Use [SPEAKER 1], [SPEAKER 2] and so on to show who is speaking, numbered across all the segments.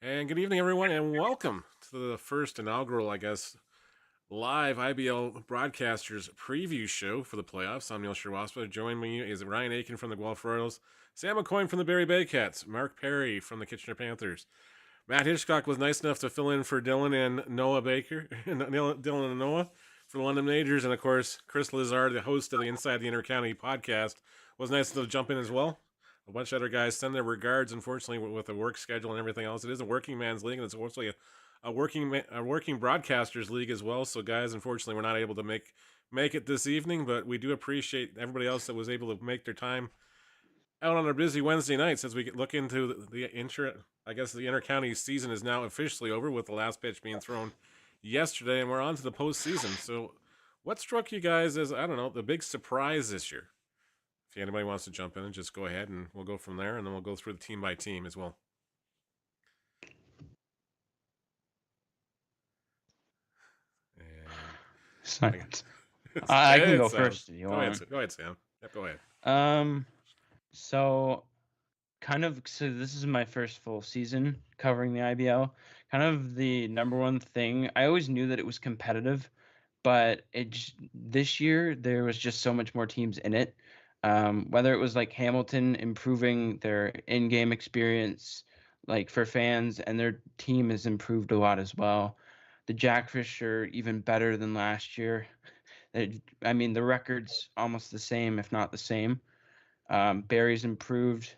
[SPEAKER 1] And good evening, everyone, and welcome to the first inaugural, live IBL broadcasters preview show for the playoffs. I'm Neil Srivastava. Joining me is Ryan Aiken from the Guelph Royals, Sam McCoy from the Barrie Baycats, Mark Pare from the Kitchener Panthers. Matt Hitchcock was nice enough to fill in for Dylan and Noah Baker, Dylan and Noah for the London Majors, and of course, Chris Lazard, the host of the Inside the Intercounty podcast, was nice enough to jump in as well. A bunch of other guys send their regards. Unfortunately, with the work schedule and everything else, it is a working man's league, and it's also a working broadcasters league as well. So, guys, unfortunately, we're not able to make it this evening, but we do appreciate everybody else that was able to make their time out on a busy Wednesday nights as we look into the inter-county season is now officially over with the last pitch being thrown yesterday, and we're on to the postseason. So, what struck you guys as, I don't know, the big surprise this year? If anybody wants to jump in, and just go ahead and we'll go from there, and then we'll go through the team by team as well.
[SPEAKER 2] Science. I can go first if you want.
[SPEAKER 1] Go ahead, Sam. Yep, go ahead.
[SPEAKER 2] So this is my first full season covering the IBL. Kind of the number one thing, I always knew that it was competitive, but this year there was just so much more teams in it. Whether it was like Hamilton improving their in-game experience, like for fans, and their team has improved a lot as well. The Jackfish are even better than last year. I mean, the record's almost the same, if not the same. Barrie's improved.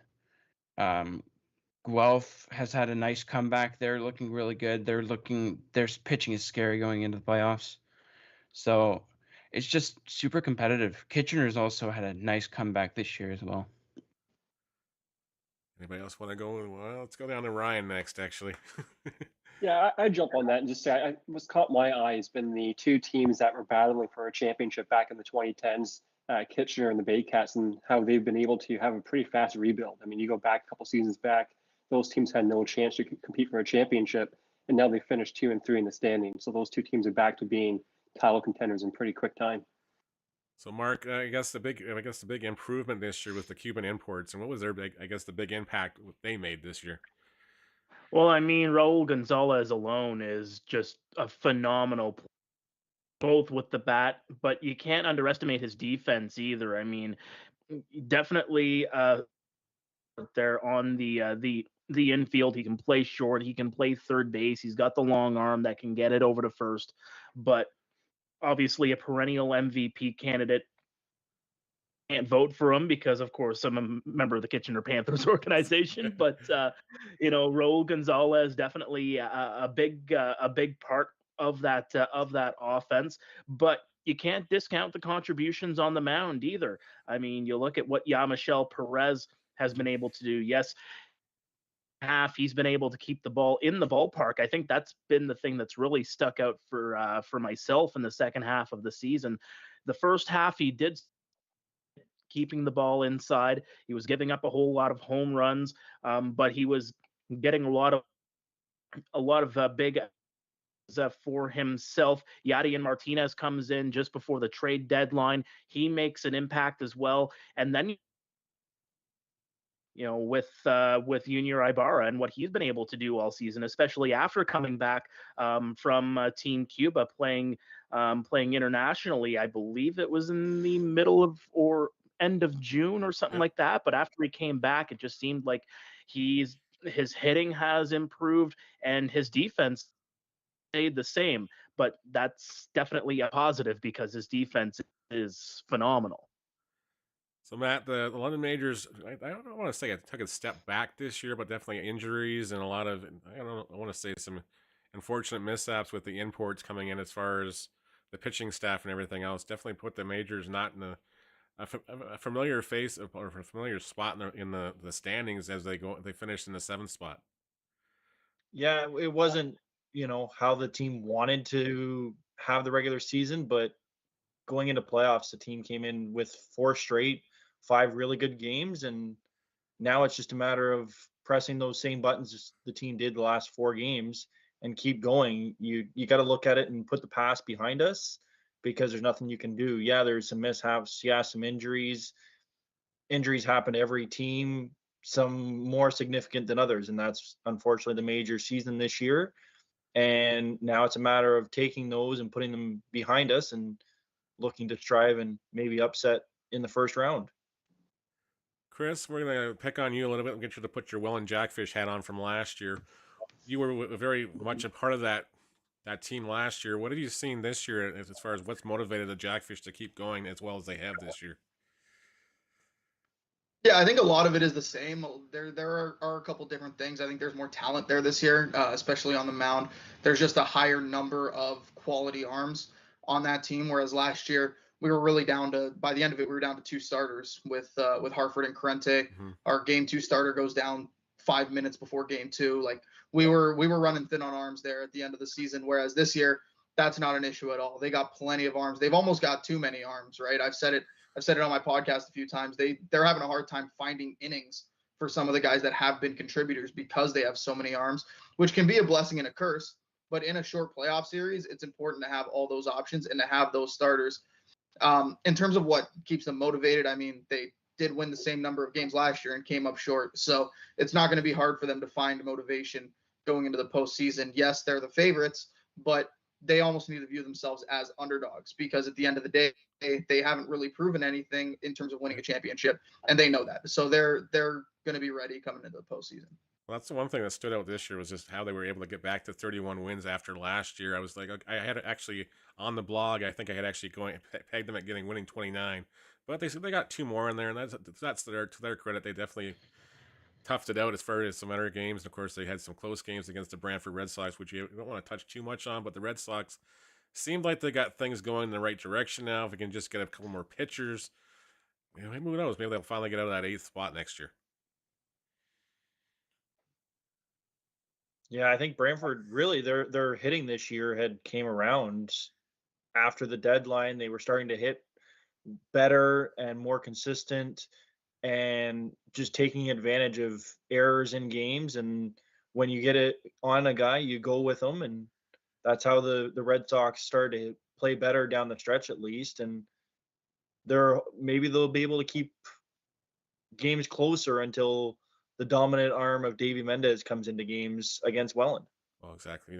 [SPEAKER 2] Guelph has had a nice comeback. They're looking really good. Their pitching is scary going into the playoffs. So it's just super competitive. Kitchener's also had a nice comeback this year as well.
[SPEAKER 1] Anybody else want to go? Well, let's go down to Ryan next, actually.
[SPEAKER 3] Yeah, I jump on that and just say what's caught my eye has been the two teams that were battling for a championship back in the 2010s, Kitchener and the Baycats, and how they've been able to have a pretty fast rebuild. I mean, you go back a couple seasons back, those teams had no chance to compete for a championship, and now they finished 2 and 3 in the standings. So those two teams are back to being title contenders in pretty quick time.
[SPEAKER 1] So, Mark, I guess the big improvement this year was the Cuban imports, and what was the big impact they made this year?
[SPEAKER 4] Well, I mean, Raul Gonzalez alone is just a phenomenal player, both with the bat, but you can't underestimate his defense either. I mean, definitely there on the infield, he can play short, he can play third base, he's got the long arm that can get it over to first, but obviously a perennial MVP candidate. Can't vote for him because, of course, I'm a member of the Kitchener Panthers organization. But Raul Gonzalez definitely a big part of that offense. But you can't discount the contributions on the mound either. I mean, you look at what Yamichel Perez has been able to do. Yes, he's been able to keep the ball in the ballpark. I think that's been the thing that's really stuck out for myself in the second half of the season. The first half he did keeping the ball inside. He was giving up a whole lot of home runs, but he was getting a lot of big for himself. Yadier Martinez comes in just before the trade deadline. He makes an impact as well, and then with Junior Ibarra and what he's been able to do all season, especially after coming back from Team Cuba, playing internationally. I believe it was in the middle of or end of June or something like that. But after he came back, it just seemed like his hitting has improved and his defense stayed the same. But that's definitely a positive because his defense is phenomenal.
[SPEAKER 1] So, Matt, the London Majors, I don't want to say it took a step back this year, but definitely injuries and a lot of, I want to say some unfortunate mishaps with the imports coming in as far as the pitching staff and everything else. Definitely put the Majors not in a familiar face or a familiar spot in the standings as they finished in the 7th spot.
[SPEAKER 5] Yeah, it wasn't, how the team wanted to have the regular season, but going into playoffs, the team came in with 4 straight, 5 really good games, and now it's just a matter of pressing those same buttons as the team did the last 4 games and keep going. You got to look at it and put the past behind us because there's nothing you can do. Yeah, there's some mishaps. Yeah, some injuries. Injuries happen to every team. some more significant than others, and that's unfortunately the major season this year. And now it's a matter of taking those and putting them behind us and looking to strive and maybe upset in the first round.
[SPEAKER 1] Chris, we're going to pick on you a little bit and get you to put your Welland Jackfish hat on from last year. You were very much a part of that team last year. What have you seen this year as far as what's motivated the Jackfish to keep going as well as they have this year?
[SPEAKER 6] Yeah, I think a lot of it is the same. There are a couple different things. I think there's more talent there this year, especially on the mound. There's just a higher number of quality arms on that team, whereas last year we were really down to, by the end of it, we were down to 2 starters with Harford and Corrente.
[SPEAKER 1] Mm-hmm.
[SPEAKER 6] Our game 2 starter goes down 5 minutes before game 2. Like we were running thin on arms there at the end of the season, whereas this year that's not an issue at all. They got plenty of arms. They've almost got too many arms, right? I've said it on my podcast a few times. They're having a hard time finding innings for some of the guys that have been contributors because they have so many arms, which can be a blessing and a curse. But in a short playoff series, it's important to have all those options and to have those starters. In terms of what keeps them motivated, I mean, they did win the same number of games last year and came up short. So it's not going to be hard for them to find motivation going into the postseason. Yes, they're the favorites, but they almost need to view themselves as underdogs because at the end of the day, they haven't really proven anything in terms of winning a championship, and they know that. So they're going to be ready coming into the postseason.
[SPEAKER 1] Well, that's the one thing that stood out this year was just how they were able to get back to 31 wins after last year. I was like, I had actually on the blog, I think I had actually pegged them at winning 29, but they said they got 2 more in there, and that's to their credit. They definitely toughed it out as far as some other games. And of course, they had some close games against the Brantford Red Sox, which you don't want to touch too much on, but the Red Sox seemed like they got things going in the right direction now. If we can just get a couple more pitchers, maybe who knows? Maybe they'll finally get out of that 8th spot next year.
[SPEAKER 5] Yeah, I think Brantford really their hitting this year came around after the deadline. They were starting to hit better and more consistent and just taking advantage of errors in games. And when you get it on a guy, you go with them. And that's how the Red Sox started to play better down the stretch, at least. And maybe they'll be able to keep games closer until the dominant arm of Davey Mendez comes into games against Welland.
[SPEAKER 1] Well, exactly.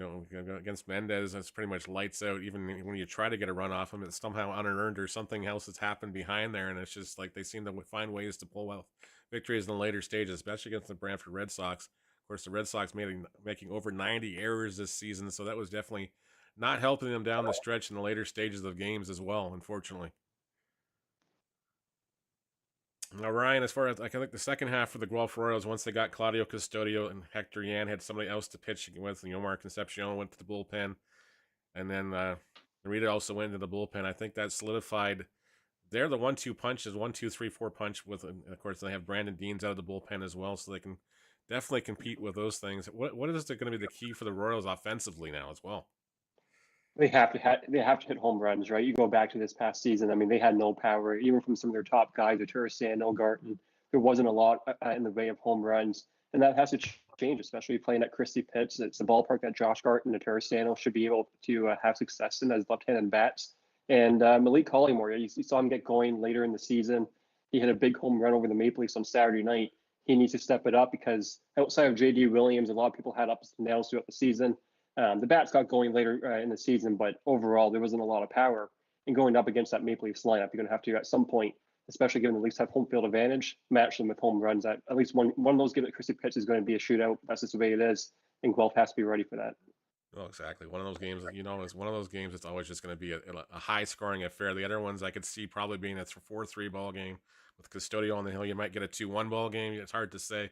[SPEAKER 1] Against Mendez, that's pretty much lights out. Even when you try to get a run off him, it's somehow unearned or something else has happened behind there. And it's just like they seem to find ways to pull out victories in the later stages, especially against the Brantford Red Sox. Of course, the Red Sox making over 90 errors this season, so that was definitely not helping them down the stretch in the later stages of games as well, unfortunately. Now, Ryan, as far as I think the second half for the Guelph Royals, once they got Claudio Custodio and Hector Yan had somebody else to pitch with, Omar Concepcion went to the bullpen, and then Narita also went into the bullpen. I think that solidified. They're the 1-2 punches, 1-2-3-4 punch with, and of course, they have Brandon Deans out of the bullpen as well, so they can definitely compete with those things. What is going to be the key for the Royals offensively now as well?
[SPEAKER 3] They have to hit home runs, right? You go back to this past season. I mean, they had no power, even from some of their top guys, Turrisano, Garton. There wasn't a lot in the way of home runs, and that has to change, especially playing at Christie Pitts. It's the ballpark that Josh Garton and Turrisano should be able to have success in as left-handed bats. And Malik Collymore, you saw him get going later in the season. He had a big home run over the Maple Leafs on Saturday night. He needs to step it up because outside of J.D. Williams, a lot of people had ups and downs throughout the season. The bats got going later in the season, but overall there wasn't a lot of power. And going up against that Maple Leafs lineup, you're going to have to, at some point, especially given the Leafs have home field advantage, match them with home runs. At least one of those given at Christie Pitts is going to be a shootout. That's just the way it is, and Guelph has to be ready for that.
[SPEAKER 1] Oh, exactly. One of those games, is one of those games that's always just going to be a high-scoring affair. The other ones I could see probably being a 4-3 ball game with Custodio on the hill. You might get a 2-1 ball game. It's hard to say.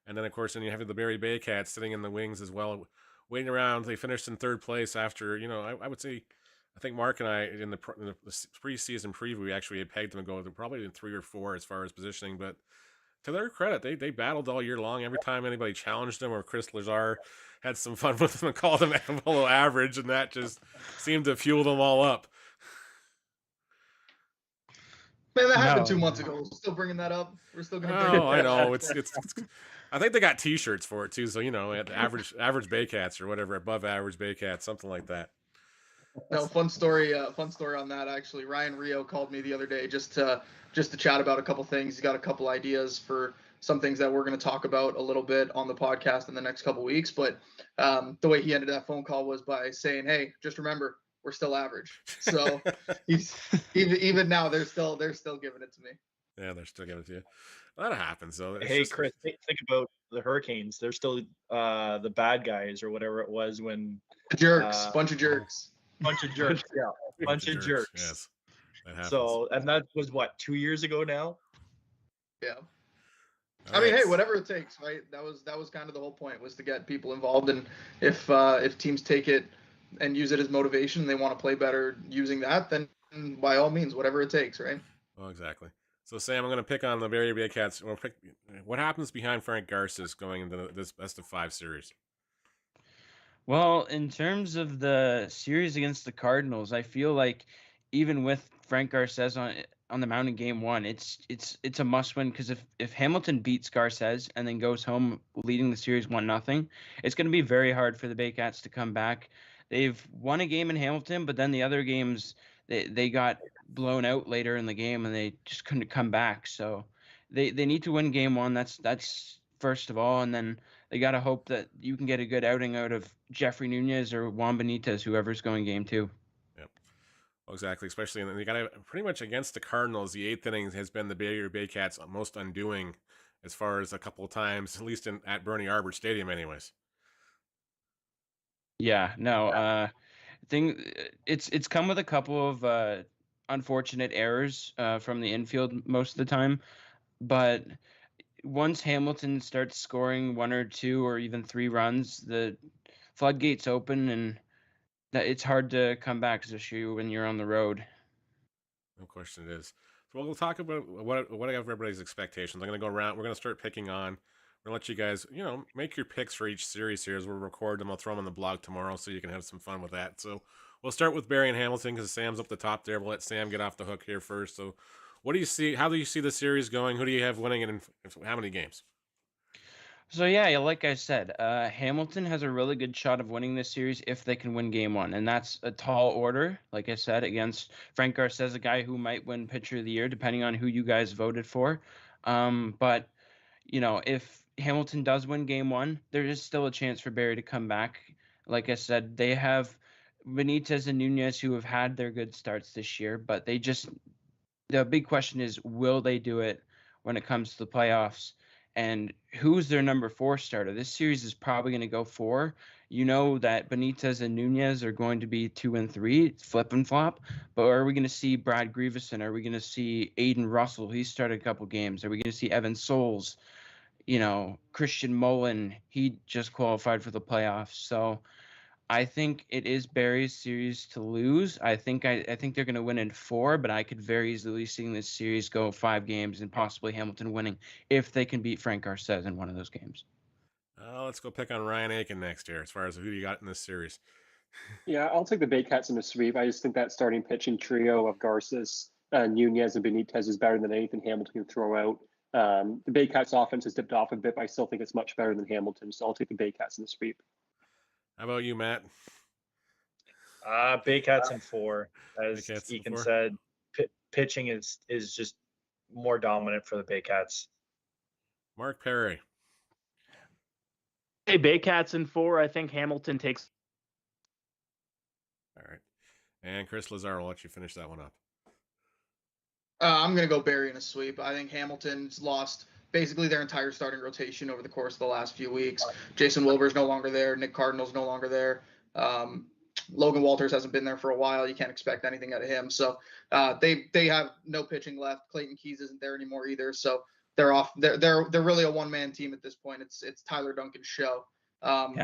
[SPEAKER 1] And then, of course, you have the Barrie Baycats sitting in the wings as well, waiting around. They finished in 3rd place after, I would say, I think Mark and I, in the preseason preview, we actually had pegged them and go, they're probably in 3 or 4 as far as positioning. But to their credit, they battled all year long. Every time anybody challenged them or Chris Lazar had some fun with them and called them below average, and that just seemed to fuel them all up.
[SPEAKER 6] Man, that happened 2 months ago. Still bringing that up. We're still going to bring it up.
[SPEAKER 1] I know. It's I think they got T-shirts for it too. So at the average Baycats or whatever, above average Baycats, something like that.
[SPEAKER 6] No, fun story on that actually. Ryan Rio called me the other day just to chat about a couple things. He's got a couple ideas for some things that we're going to talk about a little bit on the podcast in the next couple weeks. But the way he ended that phone call was by saying, "Hey, just remember, we're still average." So he's even now they're still giving it to me.
[SPEAKER 1] Yeah, they're still giving it to you. Well, that happens though. It's
[SPEAKER 5] Hey,
[SPEAKER 1] just,
[SPEAKER 5] Chris, think about the Hurricanes. They're still the bad guys or whatever it was when
[SPEAKER 6] Jerks, bunch of jerks.
[SPEAKER 5] bunch of jerks. Yeah, bunch of jerks.
[SPEAKER 1] Yes, that happens.
[SPEAKER 5] So, and that was what, 2 years ago now?
[SPEAKER 6] Yeah.
[SPEAKER 1] All
[SPEAKER 6] I mean,
[SPEAKER 1] right.
[SPEAKER 6] hey, whatever it takes, right? That was kind of the whole point, was to get people involved, and if teams take it and use it as motivation, they want to play better using that, then by all means, whatever it takes, right?
[SPEAKER 1] Well, exactly. So, Sam, I'm going to pick on the Barrie Bearcats. What happens behind Frank Garces going into this best of 5 series?
[SPEAKER 2] Well, in terms of the series against the Cardinals, I feel like even with Frank Garces on the mound in Game 1, it's a must win, because if Hamilton beats Garces and then goes home leading the series 1-0, it's going to be very hard for the Baycats to come back. They've won a game in Hamilton, but then the other games they got blown out later in the game and they just couldn't come back. So they need to win Game 1. That's first of all, and then they got to hope that you can get a good outing out of Jeffrey Nunez or Juan Benitez, whoever's going Game 2.
[SPEAKER 1] Yep. Well, exactly. Especially, and you got to pretty much against the Cardinals. The 8th inning has been the Barrie Baycats' most undoing, as far as a couple of times, at least at Bernie Arbor Stadium, anyways.
[SPEAKER 2] Yeah, no. It's come with a couple of unfortunate errors from the infield most of the time, but once Hamilton starts scoring 1 or 2 or even 3 runs, the floodgates open, and it's hard to come back, especially when you're on the road.
[SPEAKER 1] No question it is. So we'll talk about what everybody's expectations. I'm going to go around. We're going to start picking on. We're going to let you guys, make your picks for each series here as we'll record them. I'll throw them on the blog tomorrow so you can have some fun with that. So we'll start with Barrie and Hamilton because Sam's up the top there. We'll let Sam get off the hook here first. So what do you see? How do you see the series going? Who do you have winning it in how many games?
[SPEAKER 2] So yeah, like I said, Hamilton has a really good shot of winning this series if they can win Game 1, and that's a tall order. Like I said, against Frank Garces, a guy who might win Pitcher of the Year, depending on who you guys voted for. But if Hamilton does win Game 1, there is still a chance for Barrie to come back. Like I said, they have Benitez and Nunez who have had their good starts this year, but the big question is, will they do it when it comes to the playoffs? And who's their number 4 starter? This series is probably going to go 4. You know that Benitez and Nunez are going to be 2 and 3, flip and flop. But are we going to see Brad Grieveson? Are we going to see Aiden Russell? He started a couple games. Are we going to see Evan Souls? Christian Mullen, he just qualified for the playoffs. So I think it is Barrie's series to lose. I think they're going to win in 4, but I could very easily see this series go 5 games and possibly Hamilton winning if they can beat Frank Garces in one of those games.
[SPEAKER 1] Let's go pick on Ryan Aiken next year as far as who you got in this series.
[SPEAKER 3] Yeah, I'll take the Baycats in the sweep. I just think that starting pitching trio of Garces, Nunez, and Benitez is better than anything Hamilton can throw out. The Baycats offense has dipped off a bit, but I still think it's much better than Hamilton, so I'll take the Baycats in the sweep.
[SPEAKER 1] How about you, Matt?
[SPEAKER 5] Baycats in 4. As
[SPEAKER 1] Baycats in
[SPEAKER 5] Eakin
[SPEAKER 1] 4.
[SPEAKER 5] said, pitching is just more dominant for the Baycats.
[SPEAKER 1] Mark Pare.
[SPEAKER 4] Hey, Baycats in 4. I think Hamilton takes.
[SPEAKER 1] All right. And Chris Lazar, will let you finish that one up.
[SPEAKER 6] I'm going to go Barrie in a sweep. I think Hamilton's lost basically their entire starting rotation over the course of the last few weeks. Jason Wilbur's no longer there. Nick Cardinal's no longer there. Logan Walters hasn't been there for a while. You can't expect anything out of him. So they have no pitching left. Clayton Keys isn't there anymore either. So they're off. They're really a one-man team at this point. It's Tyler Duncan's show.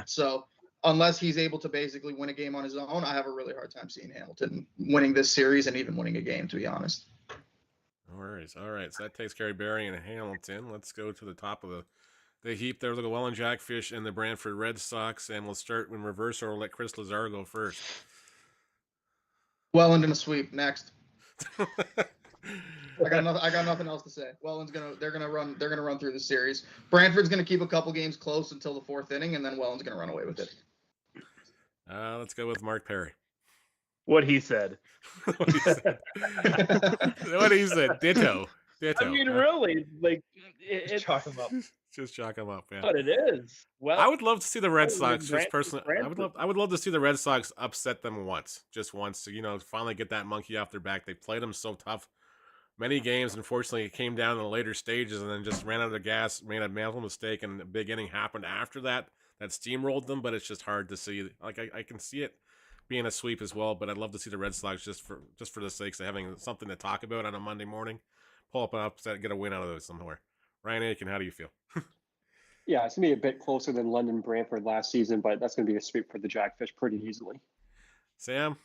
[SPEAKER 6] So unless he's able to basically win a game on his own, I have a really hard time seeing Hamilton winning this series and even winning a game, to be honest.
[SPEAKER 1] No worries. All right, so that takes care of Barrie and Hamilton. Let's go to the top of the heap there. Look at Welland Jackfish and the Brantford Red Sox, and we'll start in reverse, or we'll let Chris Lazar go first.
[SPEAKER 6] Welland in a sweep. Next. I got nothing else to say. Welland's they're gonna run through the series. Brantford's gonna keep a couple games close until the 4th inning, and then Welland's gonna run away with it.
[SPEAKER 1] Let's go with Mark Perry.
[SPEAKER 4] What he said.
[SPEAKER 1] What he said. Ditto. Ditto.
[SPEAKER 4] I mean, really, like it's
[SPEAKER 5] chalk 'em up.
[SPEAKER 1] Just chalk them up. Yeah.
[SPEAKER 4] what it is. Well,
[SPEAKER 1] I would love to see the Red
[SPEAKER 4] I mean,
[SPEAKER 1] Sox. Just
[SPEAKER 4] Brantford-
[SPEAKER 1] personally,
[SPEAKER 4] Brantford.
[SPEAKER 1] I would love to see the Red Sox upset them once, just once, to finally get that monkey off their back. They played them so tough, many games. Unfortunately, it came down in the later stages, and then just ran out of gas, made a mental mistake, and a big inning happened after that. That steamrolled them, but it's just hard to see. Like I can see it being a sweep as well, but I'd love to see the Red Sox just for the sakes of having something to talk about on a Monday morning, pull up an upset, get a win out of those somewhere. Ryan Aiken, how do you feel?
[SPEAKER 3] Yeah, it's gonna be a bit closer than London Brantford last season, but that's gonna be a sweep for the Jackfish pretty easily.
[SPEAKER 1] Sam?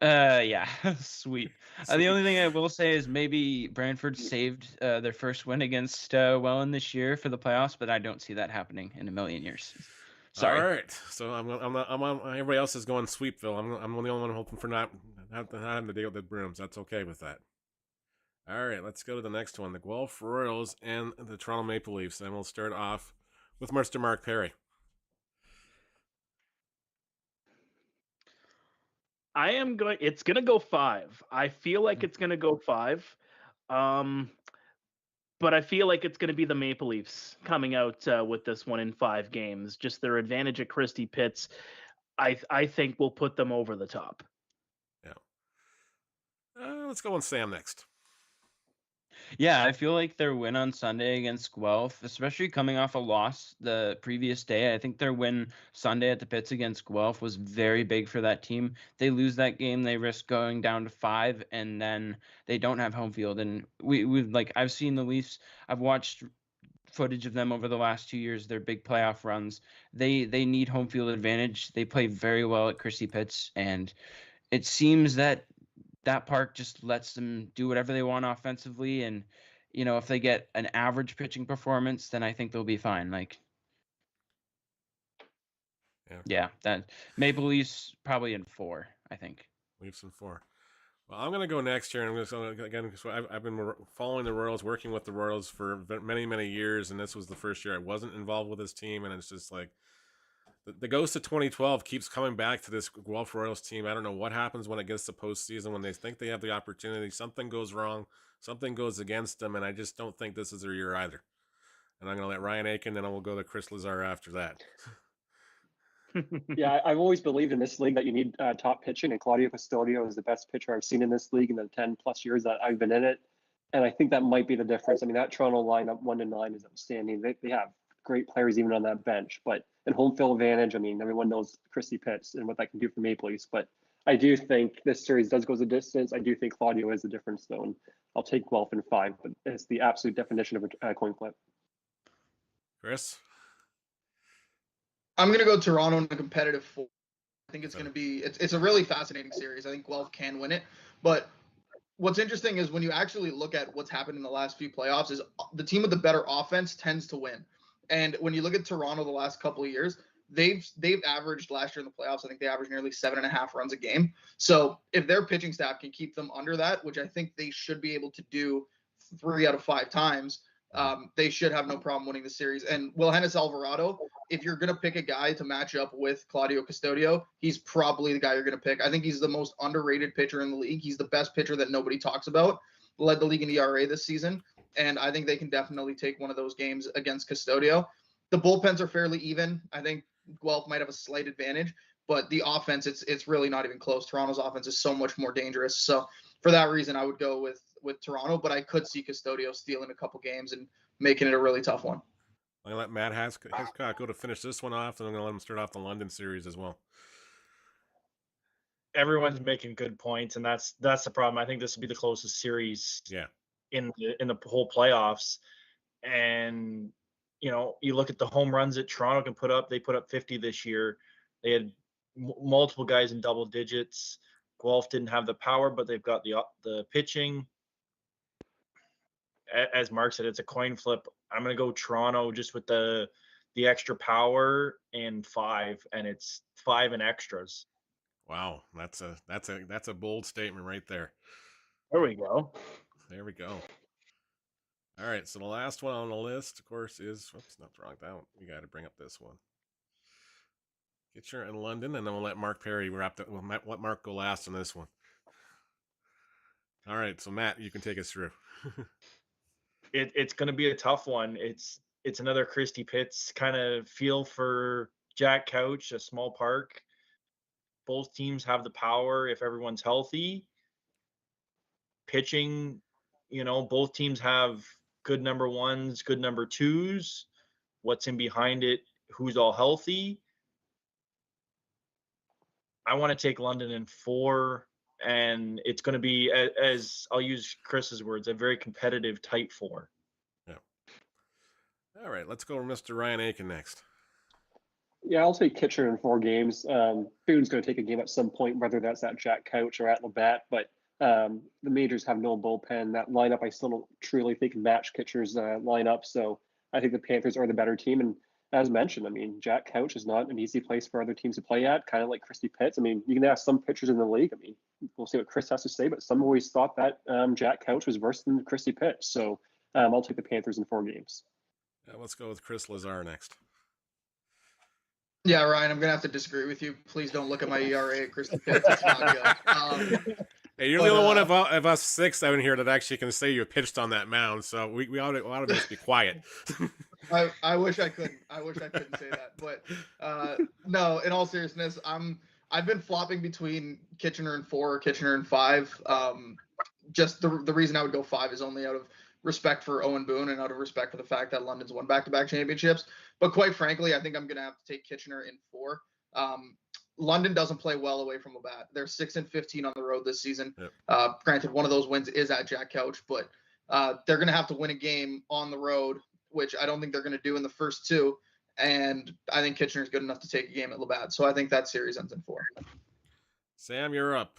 [SPEAKER 2] Yeah, sweet. The only thing I will say is maybe Brantford saved their first win against Welland this year for the playoffs, but I don't see that happening in a million years. Sorry.
[SPEAKER 1] All right, so I'm on. Everybody else is going Sweepville. I'm the only one hoping for not having to deal with the Brooms. That's okay with that. All right, let's go to the next one: the Guelph Royals and the Toronto Maple Leafs, and we'll start off with Mr. Mark Pare.
[SPEAKER 4] It's gonna go 5. I feel like it's gonna go 5. But I feel like it's gonna be the Maple Leafs coming out with this one in 5 games. Just their advantage at Christie Pitts, I think will put them over the top.
[SPEAKER 1] Yeah. Let's go on Sam next.
[SPEAKER 2] Yeah, I feel like their win on Sunday against Guelph, especially coming off a loss the previous day, I think their win Sunday at the pits against Guelph was very big for that team. They lose that game, they risk going down to 5, and then they don't have home field. And we've like I've seen the Leafs. I've watched footage of them over the last 2 years. Their big playoff runs. They need home field advantage. They play very well at Christie Pitts, and it seems that park just lets them do whatever they want offensively. And, if they get an average pitching performance, then I think they'll be fine. Like, yeah, that Maple Leafs probably in 4, I think.
[SPEAKER 1] Leafs in 4. Well, I'm going to go next here. I'm just again because I've been following the Royals, working with the Royals for many, many years, and this was the first year I wasn't involved with this team, and it's just like the ghost of 2012 keeps coming back to this Guelph Royals team. I don't know what happens when it gets to postseason, when they think they have the opportunity, something goes wrong, something goes against them, and I just don't think this is their year either. And I'm going to let Ryan Aiken, and then we'll go to Chris Lazar after that.
[SPEAKER 3] Yeah, I've always believed in this league that you need top pitching, and Claudio Custodio is the best pitcher I've seen in this league in the 10 plus years that I've been in it. And I think that might be the difference. I mean, that Toronto lineup 1-9 is outstanding. They have great players even on that bench, but in home field advantage, I mean, everyone knows Christie Pitts and what that can do for Maple Leafs. But I do think this series does go the distance. I do think Claudio is the difference, though. And I'll take Guelph in 5, but it's the absolute definition of a coin flip.
[SPEAKER 1] Chris?
[SPEAKER 6] I'm going to go Toronto in a competitive 4. I think it's going to be it's a really fascinating series. I think Guelph can win it. But what's interesting is when you actually look at what's happened in the last few playoffs is the team with the better offense tends to win. And when you look at Toronto the last couple of years, they've averaged last year in the playoffs, I think they averaged nearly 7.5 runs a game. So if their pitching staff can keep them under that, which I think they should be able to do 3 out of 5 times, they should have no problem winning the series. And Wilhelmus Alvarado, if you're going to pick a guy to match up with Claudio Custodio, he's probably the guy you're going to pick. I think he's the most underrated pitcher in the league. He's the best pitcher that nobody talks about, led the league in ERA this season. And I think they can definitely take one of those games against Custodio. The bullpens are fairly even. I think Guelph might have a slight advantage, but the offense, it's really not even close. Toronto's offense is so much more dangerous. So for that reason, I would go with Toronto, but I could see Custodio stealing a couple games and making it a really tough one.
[SPEAKER 1] I'm going to let Matt Hascock go to finish this one off, and I'm going to let him start off the London series as well.
[SPEAKER 5] Everyone's making good points, and that's the problem. I think this will be the closest series in the whole playoffs. And, you look at the home runs that Toronto can put up. They put up 50 this year. They had multiple guys in double digits. Guelph didn't have the power, but they've got the pitching. As Mark said, it's a coin flip. I'm going to go Toronto just with the extra power and 5, and it's 5 and extras.
[SPEAKER 1] Wow, that's a bold statement right there.
[SPEAKER 4] There we go.
[SPEAKER 1] There we go. All right, so the last one on the list, of course, is not wrong. That one. We got to bring up this one. Get your in London, and then we'll let Mark Perry wrap that. We'll let Mark go last on this one. All right, so Matt, you can take us through.
[SPEAKER 5] It's going to be a tough one. It's another Christy Pitts kind of feel for Jack Couch, a small park. Both teams have the power if everyone's healthy. Pitching, both teams have good number ones, good number twos. What's in behind it? Who's all healthy? I want to take London in 4, and it's going to be, as I'll use Chris's words, a very competitive tight 4.
[SPEAKER 1] Yeah. All right, let's go with Mr. Ryan Aiken next.
[SPEAKER 3] Yeah, I'll take Kitchener in 4 games. Boone's going to take a game at some point, whether that's at Jack Couch or at Labatt. But the Majors have no bullpen. That lineup, I still don't truly think can match Kitchener's lineup. So I think the Panthers are the better team. And as mentioned, I mean, Jack Couch is not an easy place for other teams to play at, kind of like Christy Pitts. I mean, you can ask some pitchers in the league. I mean, we'll see what Chris has to say, but some always thought that Jack Couch was worse than Christy Pitts. So I'll take the Panthers in 4 games.
[SPEAKER 1] Let's go with Chris Lazar next.
[SPEAKER 6] Yeah, Ryan, I'm gonna have to disagree with you. Please don't look at my ERA at Christy Pitts. It's not good.
[SPEAKER 1] Hey, you're the only one of us 6 out in here that actually can say you pitched on that mound, so we ought to just be quiet.
[SPEAKER 6] I wish I couldn't. I wish I couldn't say that. But no, in all seriousness, I've been flopping between Kitchener and 4, Kitchener and 5. Just the reason I would go 5 is only out of respect for Owen Boone and out of respect for the fact that London's won back-to-back championships. But quite frankly, I think I'm going to have to take Kitchener in 4. London doesn't play well away from Labatt. They're 6-15 on the road this season. Yep. Granted, one of those wins is at Jack Couch, but they're going to have to win a game on the road, which I don't think they're going to do in the first 2. And I think Kitchener's good enough to take a game at Labatt. So I think that series ends in 4.
[SPEAKER 1] Sam, you're up.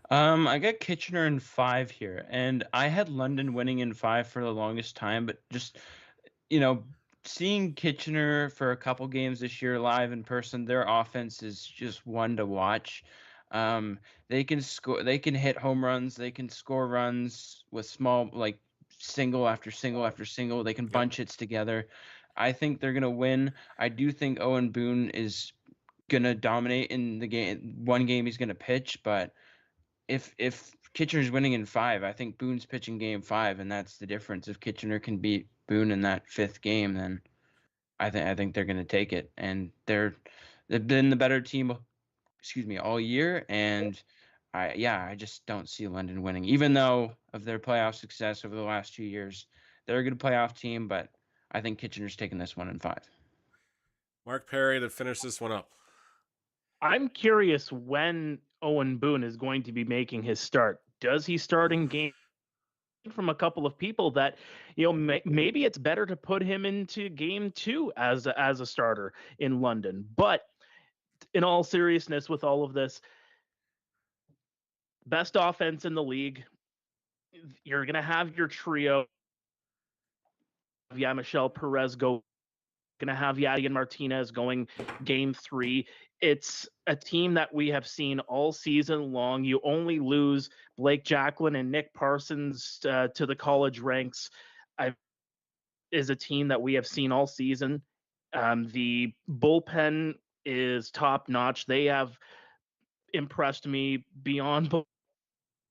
[SPEAKER 2] I got Kitchener in 5 here, and I had London winning in 5 for the longest time, but just, seeing Kitchener for a couple games this year live in person, their offense is just one to watch. They can score, they can hit home runs, they can score runs with small, like single after single after single. They can bunch hits together. I think they're gonna win. I do think Owen Boone is gonna dominate in the game. One game he's gonna pitch, but if Kitchener's winning in 5, I think Boone's pitching game 5, and that's the difference. If Kitchener can beat Boone in that 5th game, then I think they're going to take it. And they've been the better team, all year. And I just don't see London winning, even though of their playoff success over the last 2 years. They're a good playoff team, but I think Kitchener's taking this one in 5.
[SPEAKER 1] Mark Pare to finish this one up.
[SPEAKER 4] I'm curious when Owen Boone is going to be making his start. Does he start in game? From a couple of people that maybe it's better to put him into game 2 as a starter in London. But in all seriousness, with all of this, best offense in the league, you're gonna have your trio. Michelle Perez gonna have Yadier Martinez going game 3. It's a team that we have seen all season long. You only lose Blake Jacqueline and Nick Parsons to the college ranks. Is a team that we have seen all season. The bullpen is top notch. They have impressed me beyond.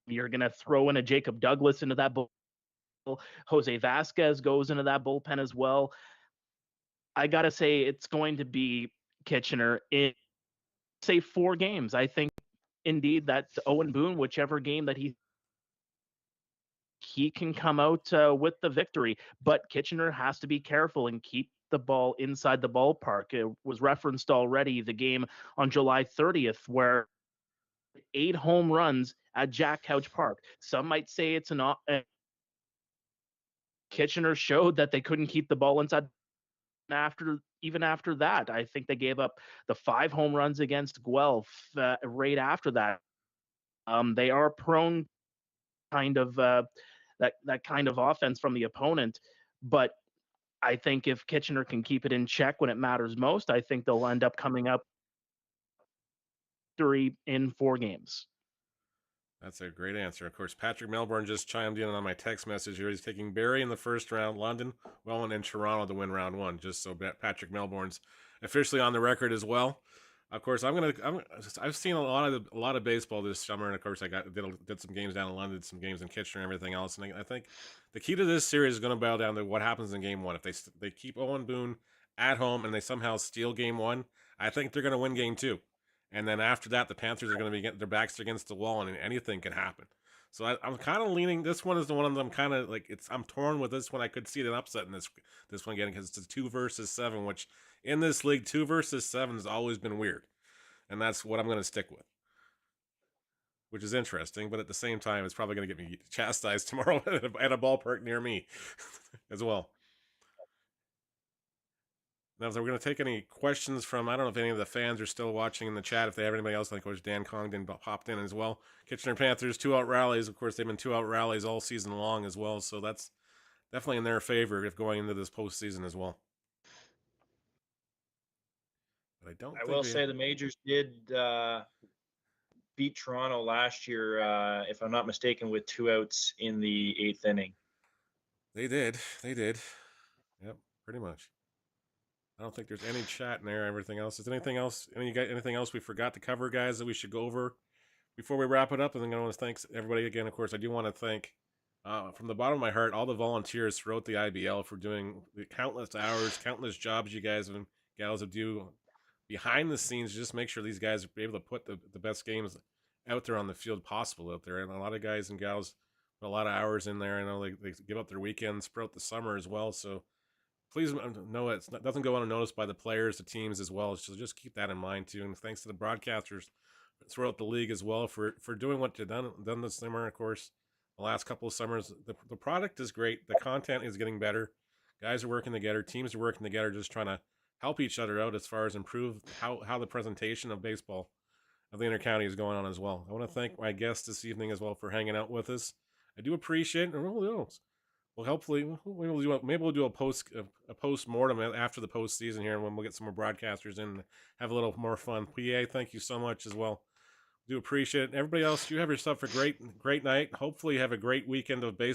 [SPEAKER 4] You're going to throw in a Jacob Douglas into that bullpen. Jose Vasquez goes into that bullpen as well. I got to say it's going to be Kitchener in, say, 4 games. I think indeed that Owen Boone, whichever game that he can come out with the victory, but Kitchener has to be careful and keep the ball inside the ballpark. It was referenced already, the game on July 30th, where 8 home runs at Jack Couch Park. Some might say it's Kitchener showed that they couldn't keep the ball inside. Even after that, I think they gave up the 5 home runs against Guelph right after that. They are prone kind of that kind of offense from the opponent, but I think if Kitchener can keep it in check when it matters most, I think they'll end up coming up 3 in 4 games.
[SPEAKER 1] That's a great answer. Of course, Patrick Melbourne just chimed in on my text message here. He's taking Barrie in the first round, London, Welland, and Toronto to win round 1, just so Patrick Melbourne's officially on the record as well. Of course, I've seen a lot of baseball this summer, and of course, I did some games down in London, some games in Kitchener, and everything else. And I think the key to this series is going to boil down to what happens in Game 1. If they keep Owen Boone at home and they somehow steal Game 1, I think they're going to win Game 2. And then after that, the Panthers are going to be getting their backs against the wall, and anything can happen. So I'm kind of leaning. This one is the one of them. Kind of like I'm torn with this one. I could see an upset in this one again because it's a 2 versus 7, which in this league 2 versus 7 has always been weird, and that's what I'm going to stick with. Which is interesting, but at the same time, it's probably going to get me chastised tomorrow at a ballpark near me as well. Now, if we're going to take any questions from, I don't know if any of the fans are still watching in the chat. If they have anybody else, like Coach Dan Congdon popped in as well. Kitchener Panthers 2-out rallies. Of course, they've been 2-out rallies all season long as well. So that's definitely in their favor if going into this postseason as well. But
[SPEAKER 5] I will say the Majors did beat Toronto last year, if I'm not mistaken, with 2 outs in the 8th inning.
[SPEAKER 1] They did. Yep, pretty much. I don't think there's any chat in there. Everything else. Is anything else? Anything else we forgot to cover, guys, that we should go over before we wrap it up? And then I want to thank everybody again. Of course, I do want to thank, from the bottom of my heart, all the volunteers throughout the IBL for doing the countless hours, countless jobs you guys and gals do behind the scenes. Just make sure these guys are able to put the best games out there on the field possible out there. And a lot of guys and gals put a lot of hours in there. I know they give up their weekends throughout the summer as well. So please know it doesn't go unnoticed by the players, the teams as well. So just keep that in mind too. And thanks to the broadcasters throughout the league as well for doing what you've done this summer. Of course, the last couple of summers, the product is great. The content is getting better. Guys are working together. Teams are working together, just trying to help each other out as far as improve how the presentation of baseball of the Intercounty is going on as well. I want to thank my guests this evening as well for hanging out with us. I do appreciate it. And who knows? Well, hopefully, maybe we'll do a post-mortem after the postseason here, and when we'll get some more broadcasters in and have a little more fun. PA, thank you so much as well. Do appreciate it. Everybody else, you have yourself a great night. Hopefully, you have a great weekend of baseball.